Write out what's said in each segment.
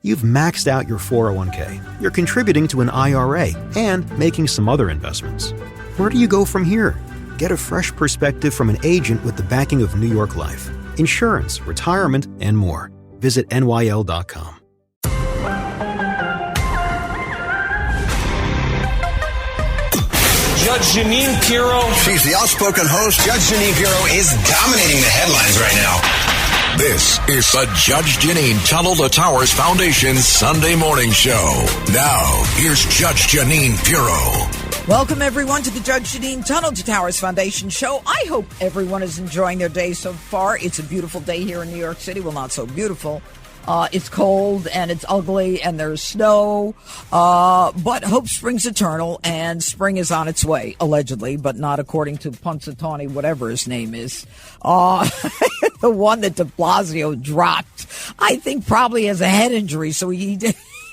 You've maxed out your 401k, you're contributing to an IRA, and making some other investments. Where do you go from here? Get a fresh perspective from an agent with the backing of New York Life. Insurance, retirement, and more. Visit NYL.com. Judge Jeanine Pirro. She's the outspoken host. Judge Jeanine Pirro is dominating the headlines right now. This is the Judge Jeanine Tunnel to Towers Foundation Sunday morning show. Now, here's Judge Jeanine Pirro. Welcome, everyone, to the Judge Jeanine Tunnel to Towers Foundation show. I hope everyone is enjoying their day so far. It's a beautiful day here in New York City. Well, not so beautiful. It's cold and it's ugly and there's snow, but hope springs eternal, and spring is on its way, allegedly, but not according to Punxsutawney, whatever his name is. The one that de Blasio dropped, I think probably has a head injury, so he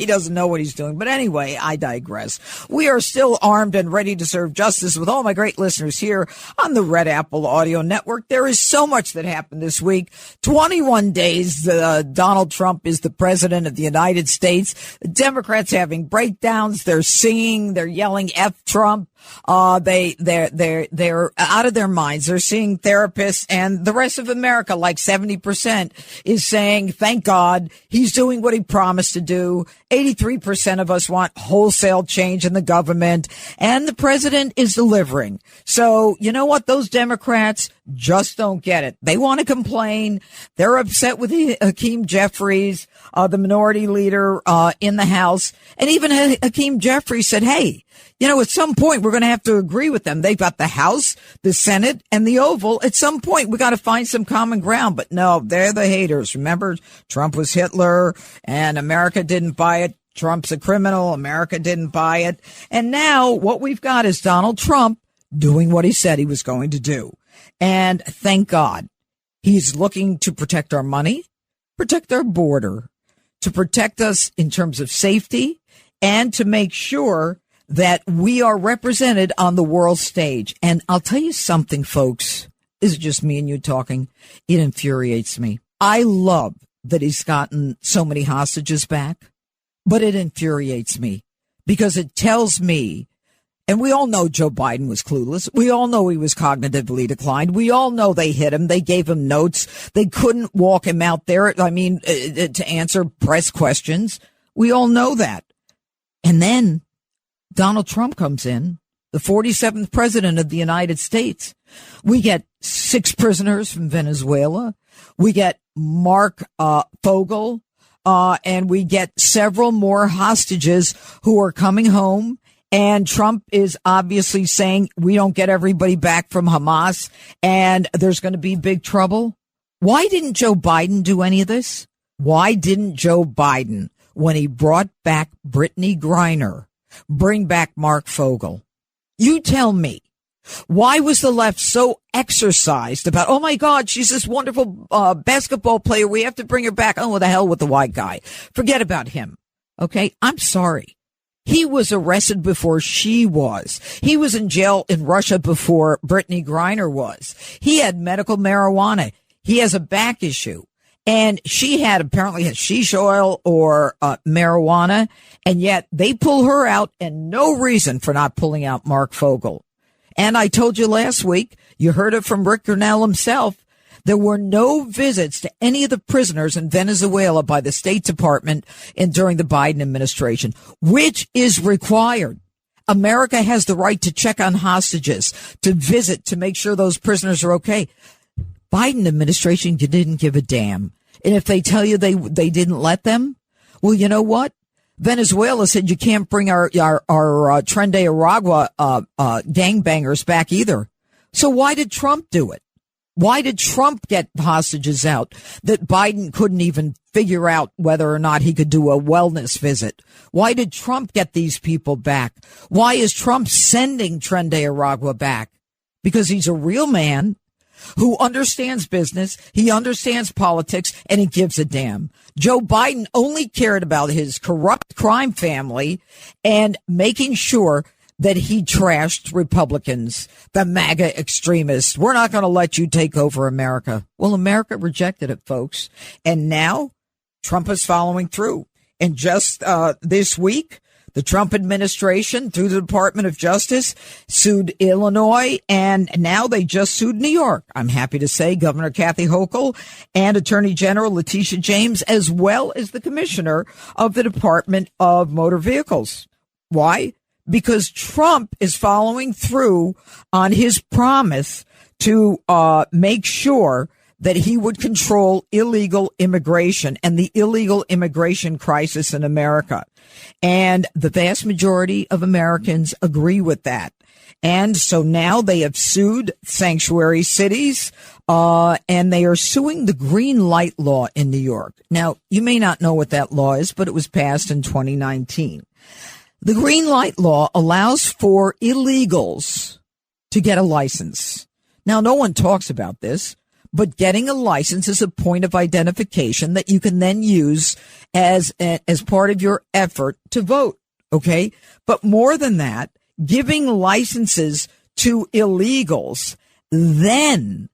doesn't know what he's doing. But anyway, I digress. We are still armed and ready to serve justice with all my great listeners here on the Red Apple Audio Network. There is so much that happened this week. 21 days, Donald Trump is the president of the United States. The Democrats having breakdowns. They're singing. They're yelling F Trump. They're out of their minds. They're seeing therapists, and the rest of America, like 70%, is saying, thank God he's doing what he promised to do. 83% of us want wholesale change in the government, and the president is delivering. So, you know what? Those Democrats just don't get it. They want to complain. They're upset with Hakeem Jeffries, the minority leader in the House. And even Hakeem Jeffries said, hey, you know, at some point, we're going to have to agree with them. They've got the House, the Senate, and the Oval. At some point, we got to find some common ground. But no, they're the haters. Remember, Trump was Hitler, and America didn't buy it. Trump's a criminal. America didn't buy it. And now what we've got is Donald Trump doing what he said he was going to do. And thank God he's looking to protect our money, protect our border, to protect us in terms of safety, and to make sure that we are represented on the world stage. And I'll tell you something, folks. This is just me and you talking. It infuriates me. I love that he's gotten so many hostages back, but it infuriates me because it tells me, and we all know Joe Biden was clueless. We all know he was cognitively declined. We all know they hit him. They gave him notes. They couldn't walk him out there, to answer press questions. We all know that. And then Donald Trump comes in, the 47th president of the United States. We get 6 prisoners from Venezuela. We get Mark Fogel, and we get several more hostages who are coming home. And Trump is obviously saying we don't get everybody back from Hamas, and there's going to be big trouble. Why didn't Joe Biden do any of this? Why didn't Joe Biden, when he brought back Brittany Griner, bring back Mark Fogel? You tell me. Why was the left so exercised about, oh, my God, she's this wonderful basketball player. We have to bring her back. Oh, what the hell with the white guy. Forget about him. Okay, I'm sorry. He was arrested before she was. He was in jail in Russia before Brittany Griner was. He had medical marijuana. He has a back issue. And she had apparently hashish oil or marijuana, and yet they pull her out, and no reason for not pulling out Mark Fogel. And I told you last week, you heard it from Rick Grenell himself, there were no visits to any of the prisoners in Venezuela by the State Department during the Biden administration, which is required. America has the right to check on hostages, to visit, to make sure those prisoners are okay. Biden administration didn't give a damn. And if they tell you they didn't let them, well, you know what? Venezuela said you can't bring our Tren de Aragua gangbangers back either. So why did Trump do it? Why did Trump get hostages out that Biden couldn't even figure out whether or not he could do a wellness visit? Why did Trump get these people back? Why is Trump sending Tren de Aragua back? Because he's a real man who understands business, he understands politics, and he gives a damn. Joe Biden only cared about his corrupt crime family and making sure that he trashed Republicans, the MAGA extremists. We're not going to let you take over America. Well, America rejected it, folks. And now Trump is following through. And just this week, the Trump administration, through the Department of Justice, sued Illinois, and now they just sued New York. I'm happy to say Governor Kathy Hochul and Attorney General Letitia James, as well as the Commissioner of the Department of Motor Vehicles. Why? Because Trump is following through on his promise to make sure that he would control illegal immigration and the illegal immigration crisis in America. And the vast majority of Americans agree with that. And so now they have sued sanctuary cities, and they are suing the green light law in New York. Now, you may not know what that law is, but it was passed in 2019. The green light law allows for illegals to get a license. Now, no one talks about this, but getting a license is a point of identification that you can then use as part of your effort to vote. Okay. But more than that, giving licenses to illegals then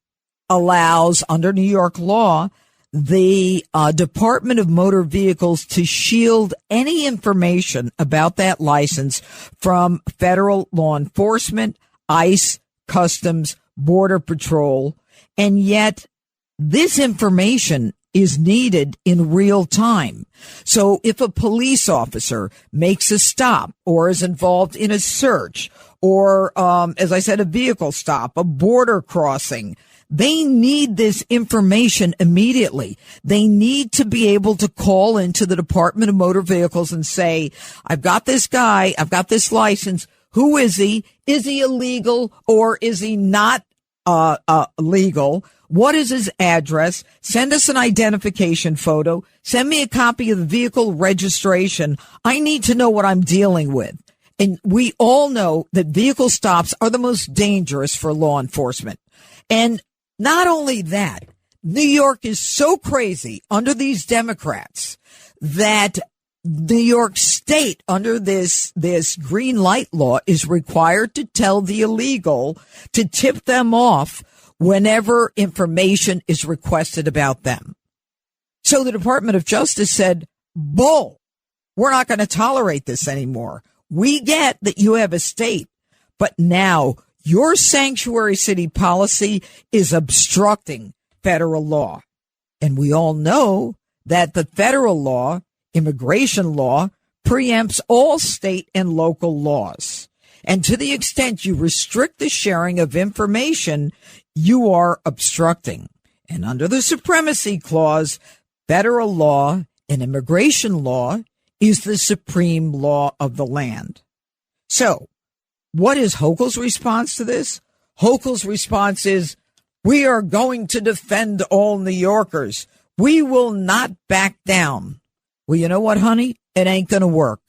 allows, under New York law, the Department of Motor Vehicles to shield any information about that license from federal law enforcement, ICE, Customs, Border Patrol. And yet this information is needed in real time. So if a police officer makes a stop or is involved in a search or, as I said, a vehicle stop, a border crossing, they need this information immediately. They need to be able to call into the Department of Motor Vehicles and say, I've got this guy, I've got this license. Who is he? Is he illegal or is he not legal? What is his address? Send us an identification photo. Send me a copy of the vehicle registration. I need to know what I'm dealing with. And we all know that vehicle stops are the most dangerous for law enforcement. And not only that, New York is so crazy under these Democrats that New York State, under this green light law, is required to tell the illegal to tip them off whenever information is requested about them. So the Department of Justice said, bull, we're not going to tolerate this anymore. We get that you have a state, but now your sanctuary city policy is obstructing federal law. And we all know that the federal law, immigration law, preempts all state and local laws. And to the extent you restrict the sharing of information, you are obstructing. And under the Supremacy Clause, federal law and immigration law is the supreme law of the land. So, what is Hochul's response to this? Hochul's response is, we are going to defend all New Yorkers. We will not back down. Well, you know what, honey? It ain't going to work.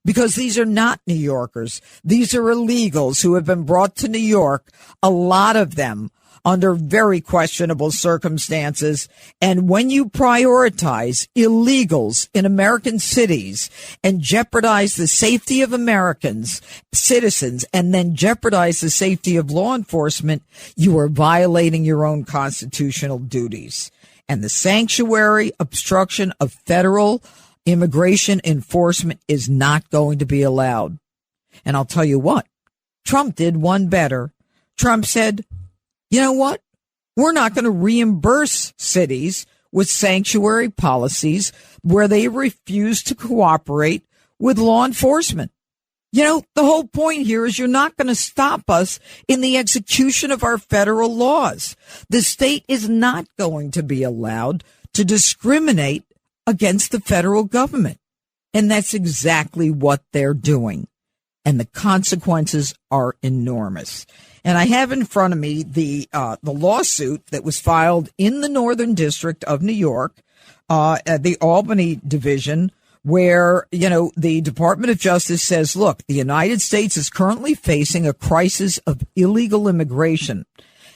Because these are not New Yorkers. These are illegals who have been brought to New York, a lot of them under very questionable circumstances. And when you prioritize illegals in American cities and jeopardize the safety of Americans, citizens, and then jeopardize the safety of law enforcement, you are violating your own constitutional duties. And the sanctuary obstruction of federal immigration enforcement is not going to be allowed. And I'll tell you what, Trump did one better. Trump said, you know what? We're not going to reimburse cities with sanctuary policies where they refuse to cooperate with law enforcement. You know, the whole point here is you're not going to stop us in the execution of our federal laws. The state is not going to be allowed to discriminate against the federal government. And that's exactly what they're doing. And the consequences are enormous. And I have in front of me the lawsuit that was filed in the Northern District of New York, at the Albany division, where, you know, the Department of Justice says, look, the United States is currently facing a crisis of illegal immigration,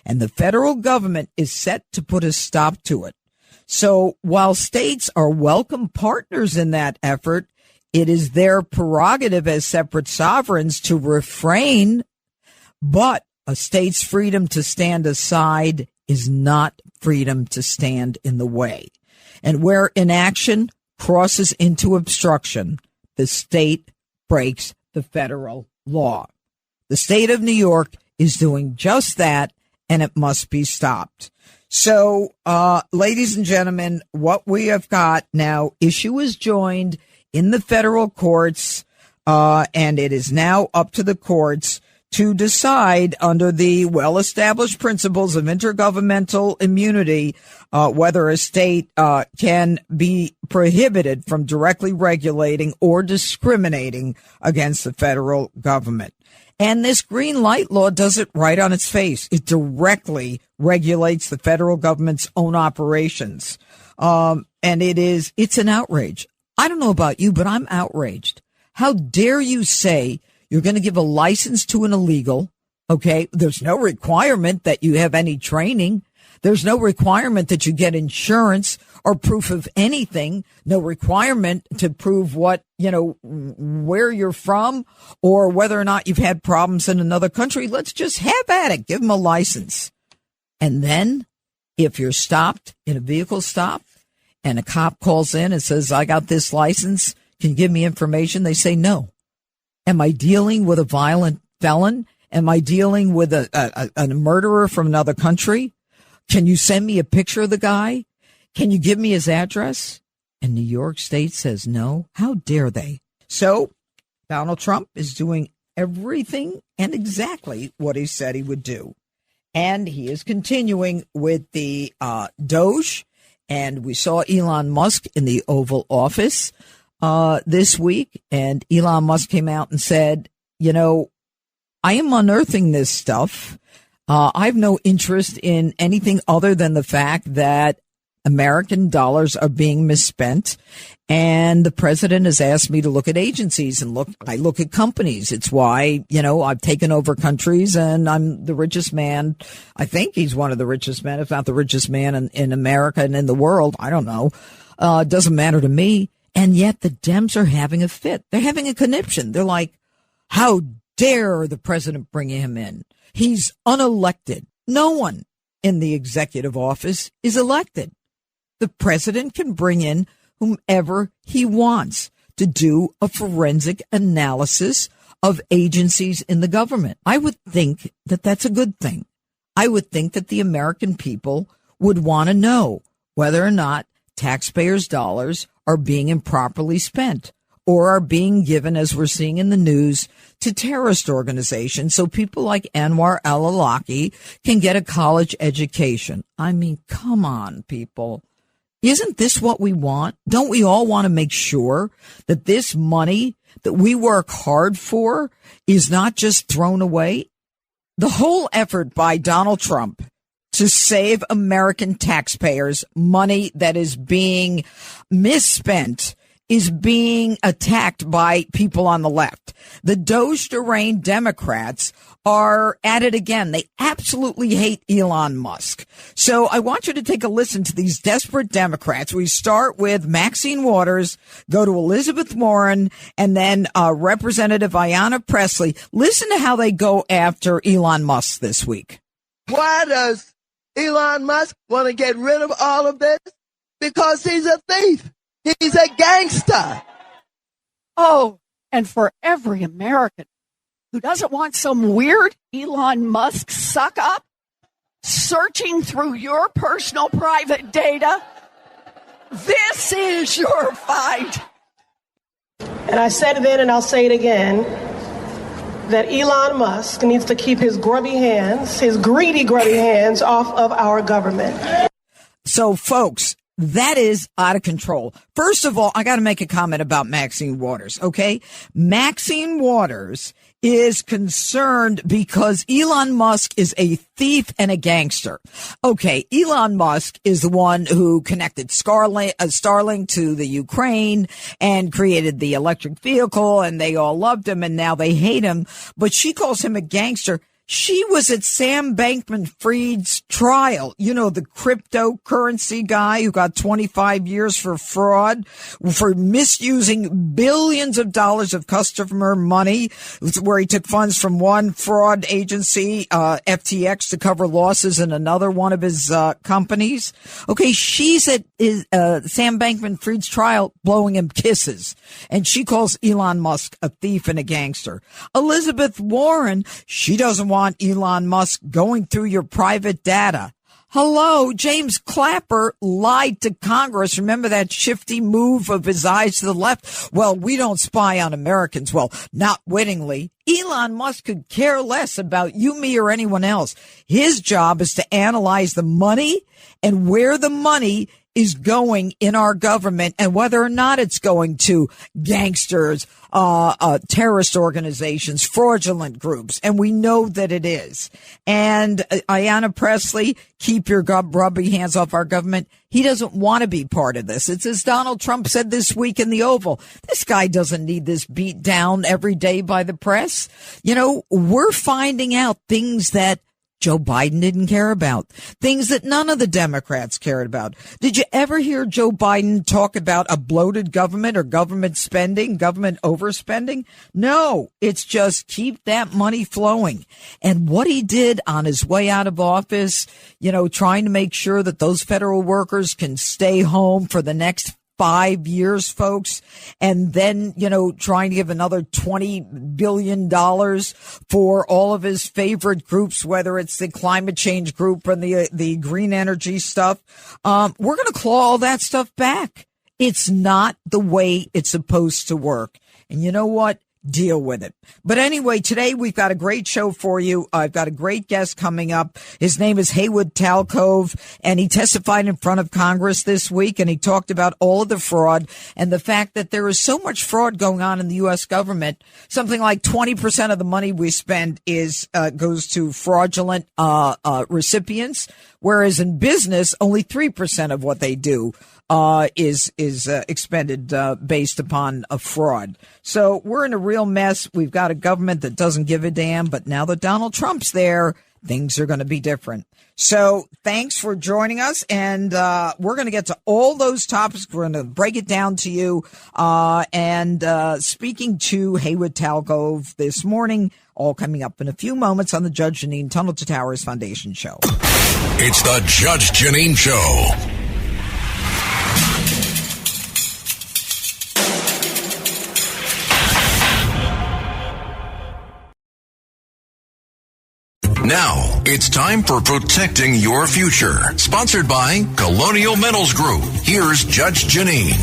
and the federal government is set to put a stop to it. So while states are welcome partners in that effort, it is their prerogative as separate sovereigns to refrain, but a state's freedom to stand aside is not freedom to stand in the way. And where inaction crosses into obstruction, the state breaks the federal law. The state of New York is doing just that, and it must be stopped. So, ladies and gentlemen, what we have got now, issue is joined in the federal courts, and it is now up to the courts to decide under the well-established principles of intergovernmental immunity whether a state can be prohibited from directly regulating or discriminating against the federal government. And this green light law does it right on its face. It directly regulates the federal government's own operations. And it's an outrage. I don't know about you, but I'm outraged. How dare you say you're going to give a license to an illegal? Okay. There's no requirement that you have any training. There's no requirement that you get insurance or proof of anything. No requirement to prove where you're from or whether or not you've had problems in another country. Let's just have at it. Give them a license. And then if you're stopped in a vehicle stop and a cop calls in and says, I got this license, can you give me information? They say no. Am I dealing with a violent felon? Am I dealing with a murderer from another country? Can you send me a picture of the guy? Can you give me his address? And New York State says no. How dare they? So Donald Trump is doing everything and exactly what he said he would do. And he is continuing with the Doge. And we saw Elon Musk in the Oval Office this week. And Elon Musk came out and said, I am unearthing this stuff. I have no interest in anything other than the fact that American dollars are being misspent. And the president has asked me to look at agencies and I look at companies. It's why, I've taken over countries and I'm the richest man. I think he's one of the richest men, if not the richest man in America and in the world. I don't know. It doesn't matter to me. And yet the Dems are having a fit. They're having a conniption. They're like, how dare the president bring him in? He's unelected. No one in the executive office is elected. The president can bring in whomever he wants to do a forensic analysis of agencies in the government. I would think that that's a good thing. I would think that the American people would want to know whether or not taxpayers' dollars are being improperly spent or are being given, as we're seeing in the news, to terrorist organizations so people like Anwar al-Awlaki can get a college education. I mean, come on, people. Isn't this what we want? Don't we all want to make sure that this money that we work hard for is not just thrown away? The whole effort by Donald Trump to save American taxpayers money that is being misspent is being attacked by people on the left. The Doge-deranged Democrats are at it again. They absolutely hate Elon Musk. So I want you to take a listen to these desperate Democrats. We start with Maxine Waters, go to Elizabeth Warren, and then Representative Ayanna Pressley. Listen to how they go after Elon Musk this week. Why does Elon Musk want to get rid of all of this? Because he's a thief. He's a gangster. Oh, and for every American who doesn't want some weird Elon Musk suck up searching through your personal private data, this is your fight. And I said it then and I'll say it again, that Elon Musk needs to keep his grubby hands, his greedy, grubby hands off of our government. So, folks, that is out of control. First of all, I got to make a comment about Maxine Waters, okay? Maxine Waters is concerned because Elon Musk is a thief and a gangster. Okay, Elon Musk is the one who connected Starlink to the Ukraine and created the electric vehicle, and they all loved him, and now they hate him. But she calls him a gangster. She was at Sam Bankman-Fried's trial. You know, the cryptocurrency guy who got 25 years for fraud, for misusing billions of dollars of customer money, where he took funds from one fraud agency, FTX, to cover losses in another one of his companies. Okay, she's at Sam Bankman-Fried's trial blowing him kisses. And she calls Elon Musk a thief and a gangster. Elizabeth Warren, she doesn't want Elon Musk going through your private data. Hello, James Clapper lied to Congress. Remember that shifty move of his eyes to the left? Well, we don't spy on Americans. Well, not wittingly. Elon Musk could care less about you, me, or anyone else. His job is to analyze the money and where the money is going in our government and whether or not it's going to gangsters, terrorist organizations, fraudulent groups. And we know that it is. And Ayanna Pressley, keep your grubby hands off our government. He doesn't want to be part of this. It's as Donald Trump said this week in the Oval. This guy doesn't need this beat down every day by the press. You know, we're finding out things that Joe Biden didn't care about, things that none of the Democrats cared about. Did you ever hear Joe Biden talk about a bloated government or government spending, government overspending? No, it's just keep that money flowing. And what he did on his way out of office, you know, trying to make sure that those federal workers can stay home for the next 5 years, folks, and then, you know, trying to give another $20 billion for all of his favorite groups, whether it's the climate change group and the green energy stuff. We're going to claw all that stuff back. It's not the way it's supposed to work. And you know what? Deal with it. But anyway, today we've got a great show for you. I've got a great guest coming up. His name is Haywood Talcove, and he testified in front of Congress this week, and he talked about all of the fraud and the fact that there is so much fraud going on in the U.S. government. Something like 20% of the money we spend goes to fraudulent recipients, whereas in business, only 3% of what they do is expended based upon a fraud. So we're in a real mess. We've got a government that doesn't give a damn, but now that Donald Trump's there, things are going to be different. So thanks for joining us, and we're going to get to all those topics. We're going to break it down to you. And speaking to Haywood Talcove this morning, all coming up in a few moments on the Judge Jeanine Tunnel to Towers Foundation Show. It's the Judge Jeanine Show. Now, it's time for Protecting Your Future, sponsored by Colonial Metals Group. Here's Judge Jeanine.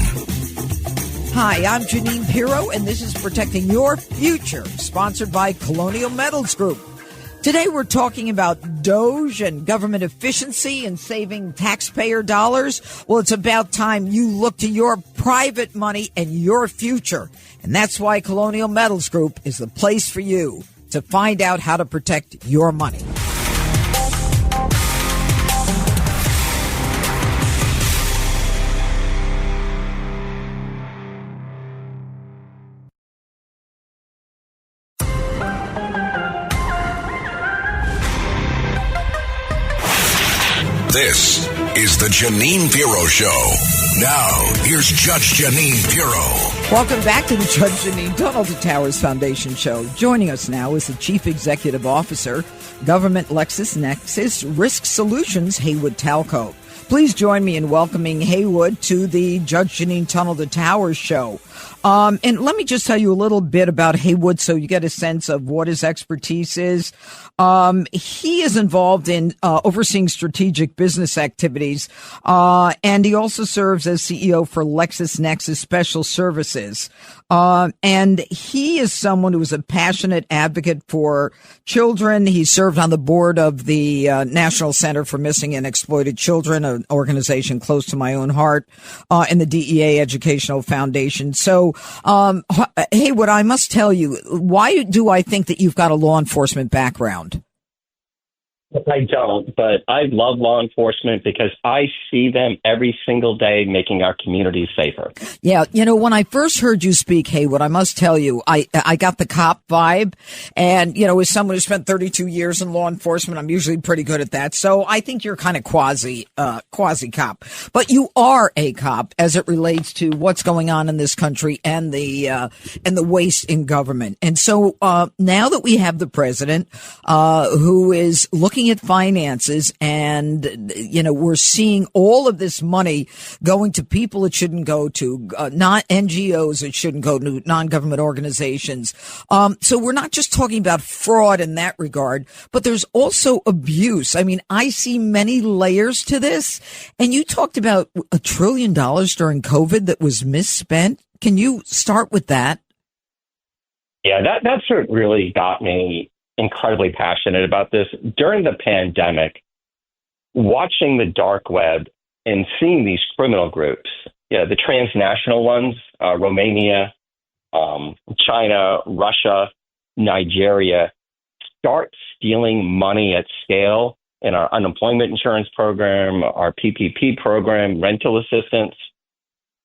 Hi, I'm Jeanine Pirro, and this is Protecting Your Future, sponsored by Colonial Metals Group. Today we're talking about DOGE and government efficiency and saving taxpayer dollars. Well, it's about time you look to your private money and your future. And that's why Colonial Metals Group is the place for you to find out how to protect your money. This is the Jeanine Pirro Show. Now, here's Judge Jeanine Pirro. Welcome back to the Judge Jeanine Tunnel to Towers Foundation Show. Joining us now is the Chief Executive Officer, Government LexisNexis Risk Solutions, Haywood Talcove. Please join me in welcoming Haywood to the Judge Jeanine Tunnel to Towers Show. And let me just tell you a little bit about Haywood so you get a sense of what his expertise is. He is involved in overseeing strategic business activities, and he also serves as CEO for LexisNexis Special Services. And he is someone who is a passionate advocate for children. He served on the board of the National Center for Missing and Exploited Children, an organization close to my own heart, and the DEA Educational Foundation. So, Haywood, I must tell you, why do I think that you've got a law enforcement background? I don't, but I love law enforcement because I see them every single day making our communities safer. Yeah, when I first heard you speak, Haywood, I must tell you, I got the cop vibe. And, as someone who spent 32 years in law enforcement, I'm usually pretty good at that. So I think you're kind of quasi cop. But you are a cop as it relates to what's going on in this country and the waste in government. And so now that we have the president who is looking at finances and, we're seeing all of this money going to people it shouldn't go to, not NGOs it shouldn't go to, non-government organizations. So we're not just talking about fraud in that regard, but there's also abuse. I mean, I see many layers to this. And you talked about $1 trillion during COVID that was misspent. Can you start with that? Yeah, that's what really got me incredibly passionate about this. During the pandemic, watching the dark web and seeing these criminal groups, the transnational ones, Romania, China, Russia, Nigeria, start stealing money at scale in our unemployment insurance program, our PPP program, rental assistance.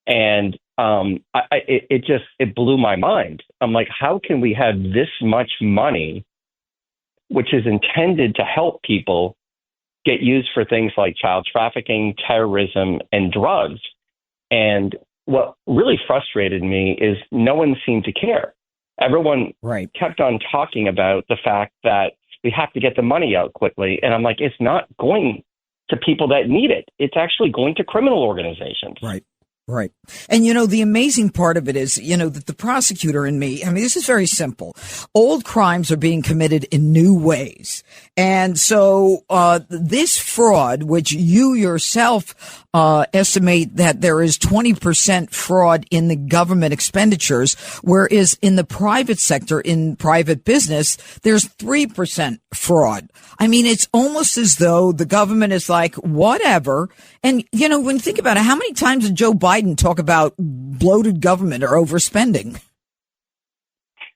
And it blew my mind. I'm like, how can we have this much money, which is intended to help people, get used for things like child trafficking, terrorism, and drugs? And what really frustrated me is no one seemed to care. Everyone kept on talking about the fact that we have to get the money out quickly. And I'm like, it's not going to people that need it. It's actually going to criminal organizations. Right. And, the amazing part of it is, that the prosecutor and me, this is very simple. Old crimes are being committed in new ways. And so this fraud, which you yourself estimate that there is 20% fraud in the government expenditures, whereas in the private sector, in private business, there's 3% fraud. It's almost as though the government is like, whatever. And, when you think about it, how many times did Joe Biden talk about bloated government or overspending?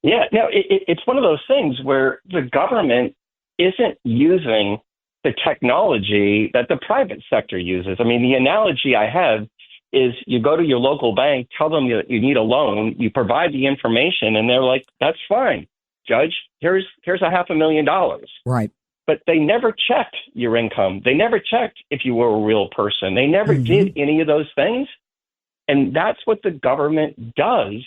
Yeah, no, it's one of those things where the government isn't using the technology that the private sector uses. The analogy I have is you go to your local bank, tell them that you need a loan, you provide the information, and they're like, that's fine, Judge, here's $500,000. Right. But they never checked your income. They never checked if you were a real person. They never did any of those things. And that's what the government does.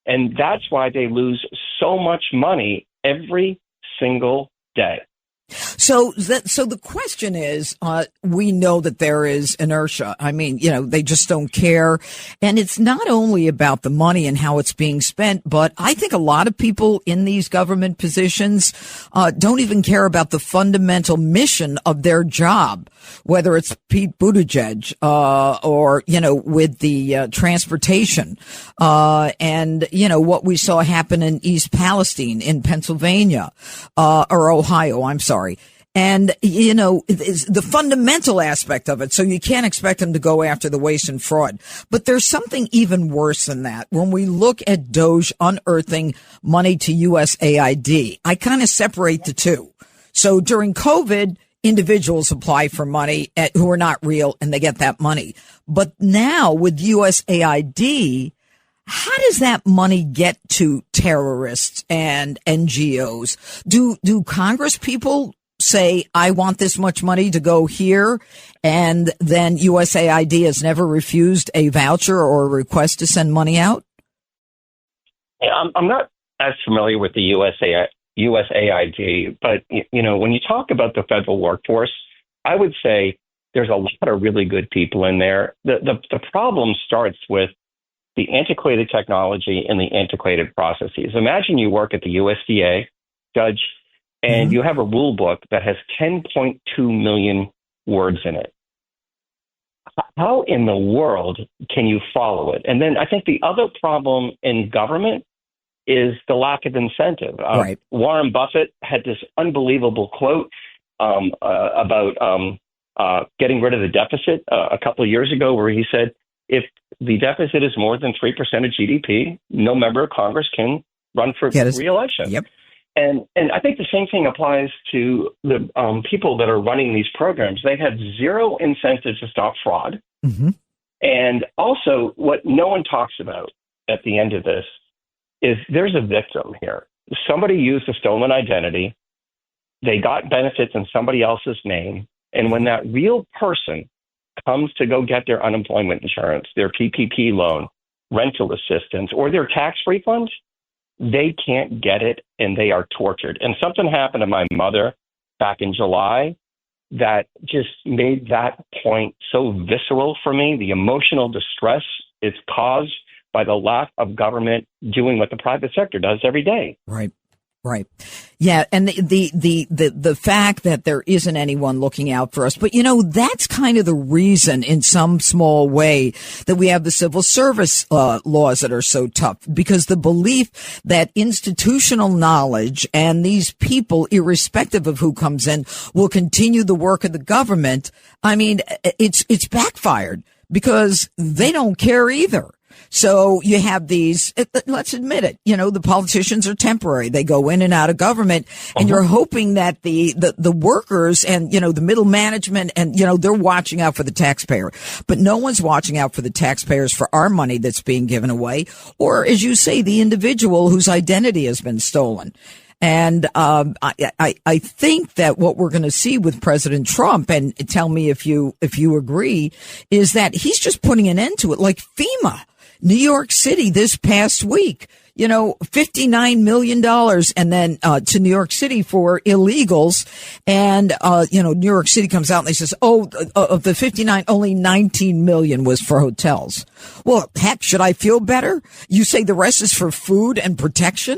And that's why they lose so much money every single day. So the question is, we know that there is inertia. They just don't care. And it's not only about the money and how it's being spent, but I think a lot of people in these government positions, don't even care about the fundamental mission of their job, whether it's Pete Buttigieg, or, with the, transportation, and, what we saw happen in East Palestine in Pennsylvania, or Ohio, I'm sorry. And, the fundamental aspect of it. So you can't expect them to go after the waste and fraud. But there's something even worse than that. When we look at DOJ unearthing money to USAID, I kind of separate the two. So during COVID, individuals apply for money who are not real and they get that money. But now with USAID, how does that money get to terrorists and NGOs? Do Congress people say, I want this much money to go here, and then USAID has never refused a voucher or a request to send money out? Yeah, I'm not as familiar with the USAID, but, when you talk about the federal workforce, I would say there's a lot of really good people in there. The problem starts with the antiquated technology and the antiquated processes. Imagine you work at the USDA, Judge, and you have a rule book that has 10.2 million words in it. How in the world can you follow it? And then I think the other problem in government is the lack of incentive. Right. Warren Buffett had this unbelievable quote about getting rid of the deficit a couple of years ago, where he said, if the deficit is more than 3% of GDP, no member of Congress can run for re-election. Yep. And I think the same thing applies to the people that are running these programs. They have zero incentive to stop fraud. Mm-hmm. And also, what no one talks about at the end of this is there's a victim here. Somebody used a stolen identity. They got benefits in somebody else's name. And when that real person comes to go get their unemployment insurance, their PPP loan, rental assistance, or their tax refunds, they can't get it and they are tortured. And something happened to my mother back in July that just made that point so visceral for me. The emotional distress is caused by the lack of government doing what the private sector does every day. Right. Right. Yeah. And the fact that there isn't anyone looking out for us. But, that's kind of the reason in some small way that we have the civil service laws that are so tough, because the belief that institutional knowledge and these people, irrespective of who comes in, will continue the work of the government. I mean, it's backfired because they don't care either. So you have these, let's admit it, the politicians are temporary. They go in and out of government, and you're hoping that the workers and, the middle management and, they're watching out for the taxpayer. But no one's watching out for the taxpayers for our money that's being given away, or, as you say, the individual whose identity has been stolen. And I think that what we're going to see with President Trump, and tell me if you agree, is that he's just putting an end to it, like FEMA. New York City this past week, $59 million, and then to New York City for illegals. And, New York City comes out and they says, of the 59, only 19 million was for hotels. Well, heck, should I feel better? You say the rest is for food and protection?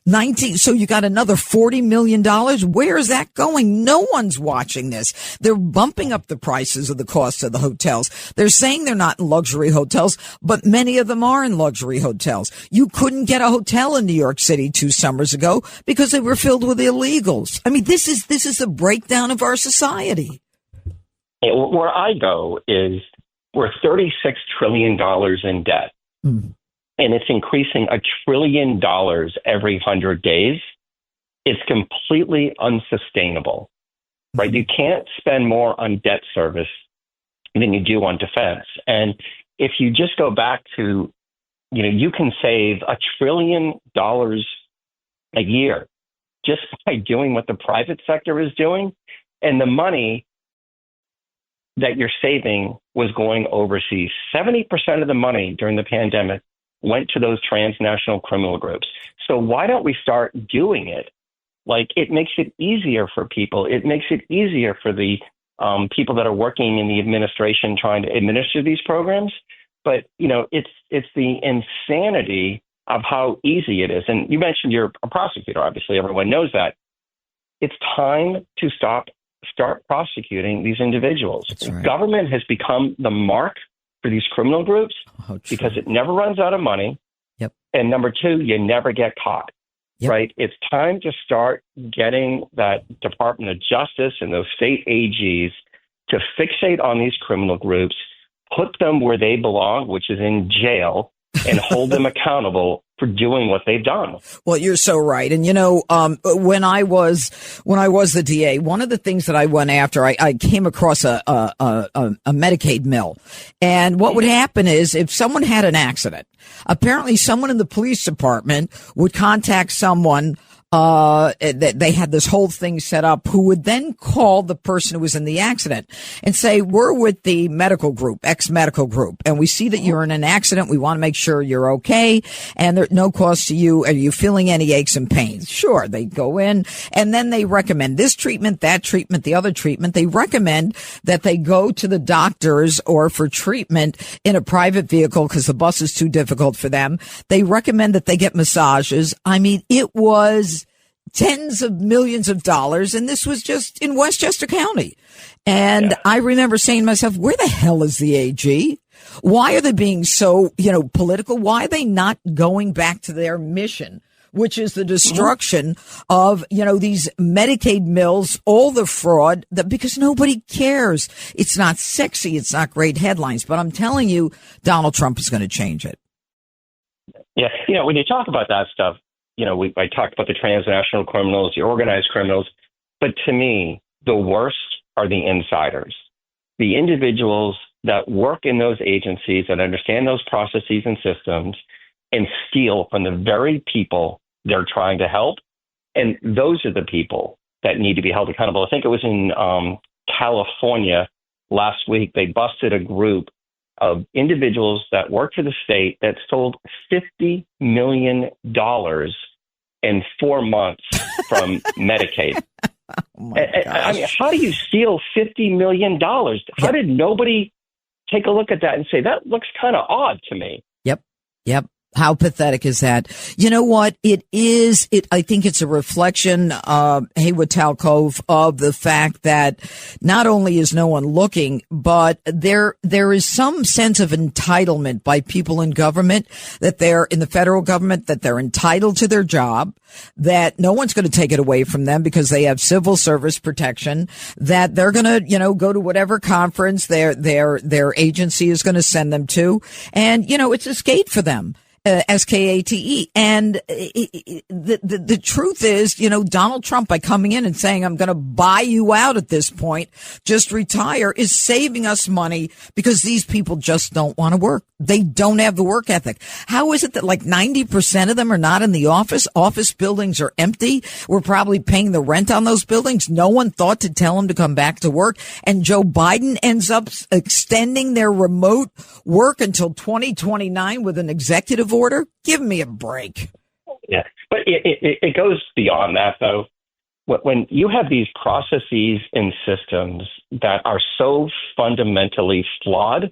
19. So you got another $40 million. Where is that going? No one's watching this. They're bumping up the prices of the cost of the hotels. They're saying they're not in luxury hotels, but many of them are in luxury hotels. You couldn't get a hotel in New York City 2 summers ago because they were filled with illegals. I mean, this is a breakdown of our society. Where I go is we're $36 trillion in debt. Mm. And it's increasing $1 trillion every 100 days. It's completely unsustainable, right? You can't spend more on debt service than you do on defense. And if you just go back to, you can save $1 trillion a year just by doing what the private sector is doing. And the money that you're saving was going overseas. 70% of the money during the pandemic went to those transnational criminal groups. So why don't we start doing it? Like, it makes it easier for people. It makes it easier for the people that are working in the administration trying to administer these programs. But, it's the insanity of how easy it is. And you mentioned you're a prosecutor. Obviously, everyone knows that. It's time to start prosecuting these individuals. Right. Government has become the mark for these criminal groups because it never runs out of money. Yep. And number two, you never get caught. Yep. Right? It's time to start getting that Department of Justice and those state AGs to fixate on these criminal groups, put them where they belong, which is in jail, and hold them accountable for doing what they've done. Well, you're so right. And, when I was the DA, one of the things that I went after, I came across a Medicaid mill. And what would happen is if someone had an accident, apparently someone in the police department would contact someone they had this whole thing set up who would then call the person who was in the accident and say, we're with the medical group, X medical group, and we see that you're in an accident. We want to make sure you're okay. And there's no cost to you. Are you feeling any aches and pains? Sure. They go in and then they recommend this treatment, that treatment, the other treatment. They recommend that they go to the doctors or for treatment in a private vehicle because the bus is too difficult for them. They recommend that they get massages. I mean, it was tens of millions of dollars, and this was just in Westchester County. And I remember saying to myself, where the hell is the AG? Why are they being so, political? Why are they not going back to their mission, which is the destruction of, these Medicaid mills, all the fraud, because nobody cares. It's not sexy. It's not great headlines. But I'm telling you, Donald Trump is going to change it. Yeah. When you talk about that stuff, I talked about the transnational criminals, the organized criminals, but to me, the worst are the insiders, the individuals that work in those agencies that understand those processes and systems and steal from the very people they're trying to help. And those are the people that need to be held accountable. I think it was in California last week. They busted a group of individuals that work for the state that stole $50 million in 4 months from Medicaid. Oh my gosh. I mean, how do you steal $50 million? How did nobody take a look at that and say, that looks kind of odd to me? Yep. How pathetic is that? You know what? I think it's a reflection, Haywood Talcove, of the fact that not only is no one looking, but there is some sense of entitlement by people in government, that they're in the federal government, that they're entitled to their job, that no one's going to take it away from them because they have civil service protection, that they're going to, go to whatever conference their agency is going to send them to. And, it's a skate for them. SKATE. And the truth is, Donald Trump, by coming in and saying, I'm going to buy you out at this point, just retire, is saving us money because these people just don't want to work. They don't have the work ethic. How is it that like 90% of them are not in the office? Office buildings are empty. We're probably paying the rent on those buildings. No one thought to tell them to come back to work. And Joe Biden ends up extending their remote work until 2029 with an executive order. Give me a break. Yeah, but it goes beyond that, though. When you have these processes and systems that are so fundamentally flawed,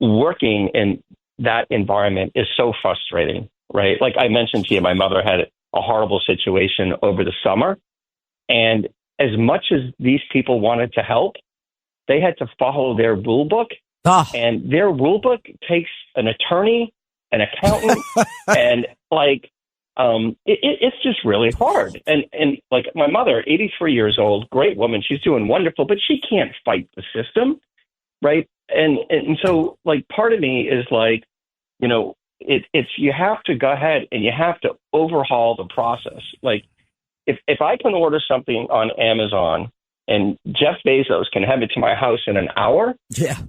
working in that environment is so frustrating, right? Like I mentioned to you, my mother had a horrible situation over the summer. And as much as these people wanted to help, they had to follow their rule book. And their rule book takes an attorney, an accountant, and it's just really hard. And like my mother, 83 years old, great woman, she's doing wonderful, but she can't fight the system, right? And so like part of me is like, it's you have to go ahead and you have to overhaul the process. Like if I can order something on Amazon and Jeff Bezos can have it to my house in an hour,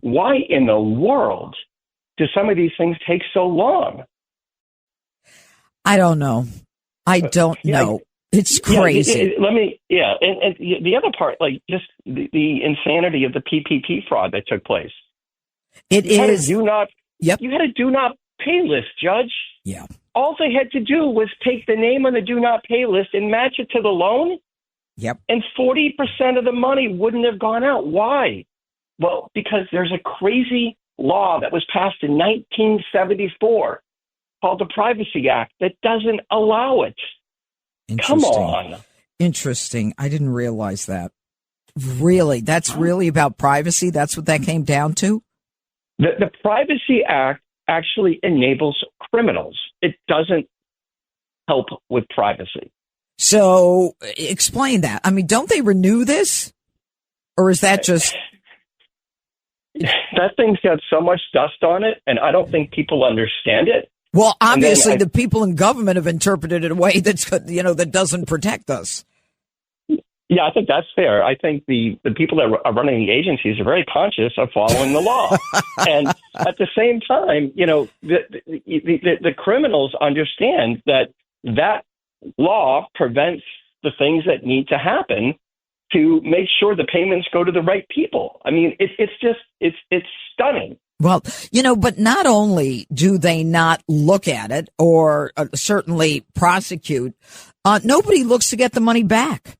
why in the world do some of these things take so long? I don't know. I don't know. It's crazy. And the other part, like just the insanity of the PPP fraud that took place. You had a do not pay list, Judge. Yeah. All they had to do was take the name on the do not pay list and match it to the loan. Yep. And 40% of the money wouldn't have gone out. Why? Well, because there's a crazy law that was passed in 1974 called the Privacy Act that doesn't allow it. Come on. Interesting. I didn't realize that. Really? That's really about privacy? That's what that came down to? The Privacy Act actually enables criminals. It doesn't help with privacy. So explain that. I mean, don't they renew this? Or is that just... That thing's got so much dust on it, and I don't think people understand it. Well, obviously, the people in government have interpreted it in a way that's, that doesn't protect us. Yeah, I think that's fair. I think the people that are running the agencies are very conscious of following the law. And at the same time, the criminals understand that law prevents the things that need to happen to make sure the payments go to the right people. I mean, it's stunning. Well, but not only do they not look at it or certainly prosecute, nobody looks to get the money back.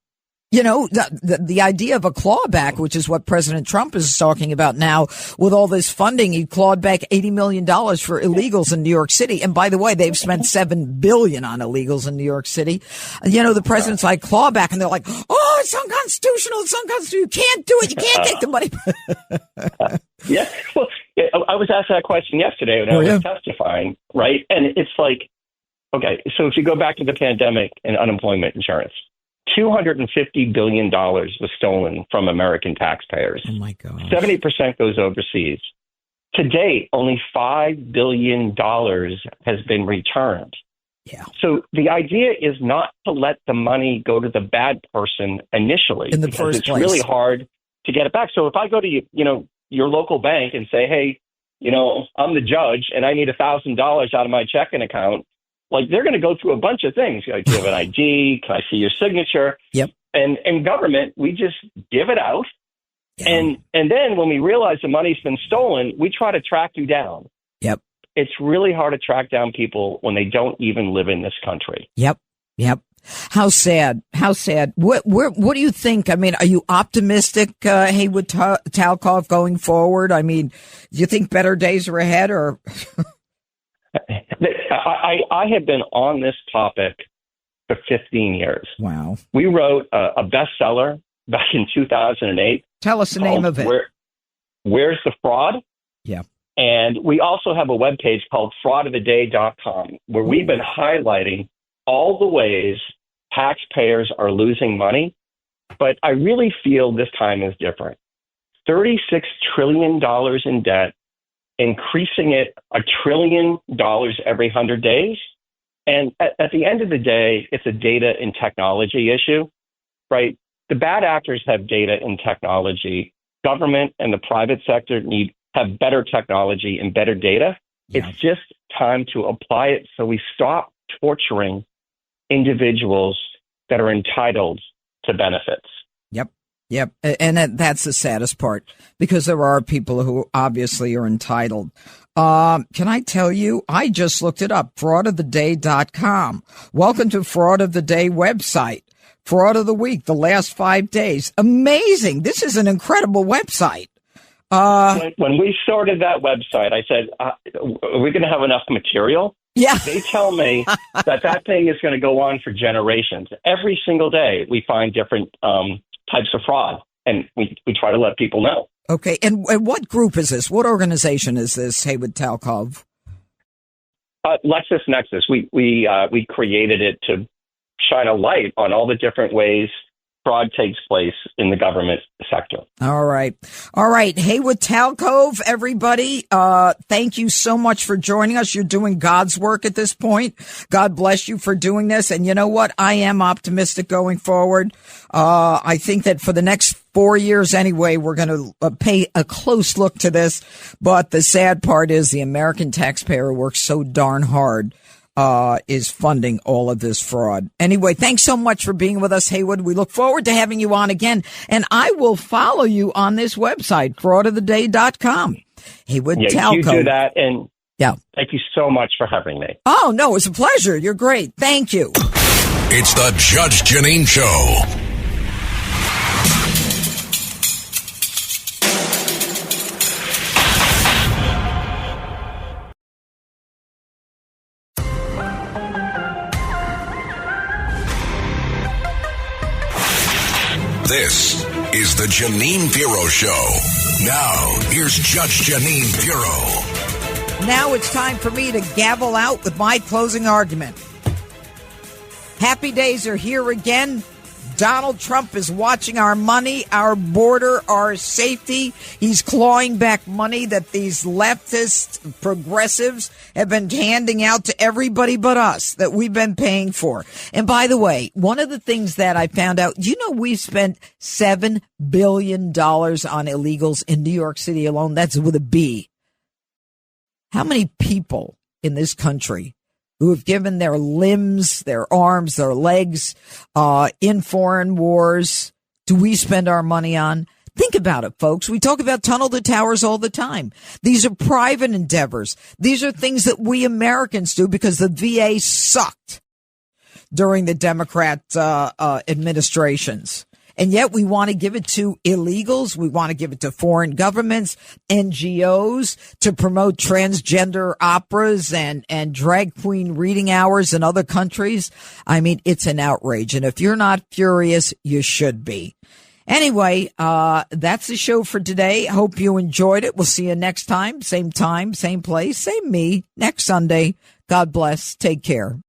The idea of a clawback, which is what President Trump is talking about now with all this funding, he clawed back $80 million for illegals in New York City. And by the way, they've spent $7 billion on illegals in New York City. The president's like clawback, and they're like, oh, it's unconstitutional. It's unconstitutional. You can't do it. You can't take the money. Yeah. Well, I was asked that question yesterday when I was testifying, right? And it's like, okay, so if you go back to the pandemic and unemployment insurance, $250 billion was stolen from American taxpayers. Oh, my God. 70% goes overseas. To date, only $5 billion has been returned. Yeah. So the idea is not to let the money go to the bad person initially, in the because first it's place. really hard to get it back. So if I go to your local bank and say, hey, I'm the judge and I need $1,000 out of my checking account, like they're going to go through a bunch of things. Like, do you have an ID? Can I see your signature? Yep. And in government, we just give it out. Yeah. And then when we realize the money's been stolen, we try to track you down. Yep. It's really hard to track down people when they don't even live in this country. Yep. How sad. What do you think? I mean, are you optimistic, Haywood Talcove, going forward? I mean, do you think better days are ahead, or? I have been on this topic for 15 years. Wow. We wrote a bestseller back in 2008. Tell us the name of it. Where's the Fraud? Yeah. And we also have a webpage called fraudoftheday.com, where we've been highlighting all the ways taxpayers are losing money. But I really feel this time is different. $36 trillion in debt, increasing it $1 trillion every 100 days. And at the end of the day, it's a data and technology issue, right? The bad actors have data and technology. Government and the private sector have better technology and better data. Yeah. It's just time to apply it so we stop torturing individuals that are entitled to benefits. Yep. And that's the saddest part, because there are people who obviously are entitled. Can I tell you, I just looked it up, fraudoftheday.com. Welcome to Fraud of the Day website. Fraud of the week, the last 5 days. Amazing. This is an incredible website. When we started that website, I said, are we going to have enough material? Yeah. They tell me that thing is going to go on for generations. Every single day we find different types of fraud, and we try to let people know. Okay. And what group is this? What organization is this, Haywood Talcove? LexisNexis. We created it to shine a light on all the different ways fraud takes place in the government sector. All right. Haywood Talcove, everybody, thank you so much for joining us. You're doing God's work at this point. God bless you for doing this. And you know what? I am optimistic going forward. I think that for the next 4 years anyway, we're going to pay a close look to this. But the sad part is the American taxpayer works so darn hard. Is funding all of this fraud. Anyway, thanks so much for being with us, Haywood. We look forward to having you on again. And I will follow you on this website, fraudoftheday.com. Haywood Talcove. You do that. And thank you so much for having me. Oh, no, it's a pleasure. You're great. Thank you. It's the Judge Jeanine Show. This is the Jeanine Pirro Show. Now, here's Judge Jeanine Pirro. Now it's time for me to gavel out with my closing argument. Happy days are here again. Donald Trump is watching our money, our border, our safety. He's clawing back money that these leftist progressives have been handing out to everybody but us, that we've been paying for. And by the way, one of the things that I found out, we've spent $7 billion on illegals in New York City alone. That's with a B. How many people in this country who have given their limbs, their arms, their legs, in foreign wars, do we spend our money on? Think about it, folks. We talk about tunnel to towers all the time. These are private endeavors. These are things that we Americans do because the VA sucked during the Democrat administrations. And yet we want to give it to illegals. We want to give it to foreign governments, NGOs, to promote transgender operas and drag queen reading hours in other countries. I mean, it's an outrage. And if you're not furious, you should be. Anyway, that's the show for today. Hope you enjoyed it. We'll see you next time, same place, same me, next Sunday. God bless. Take care.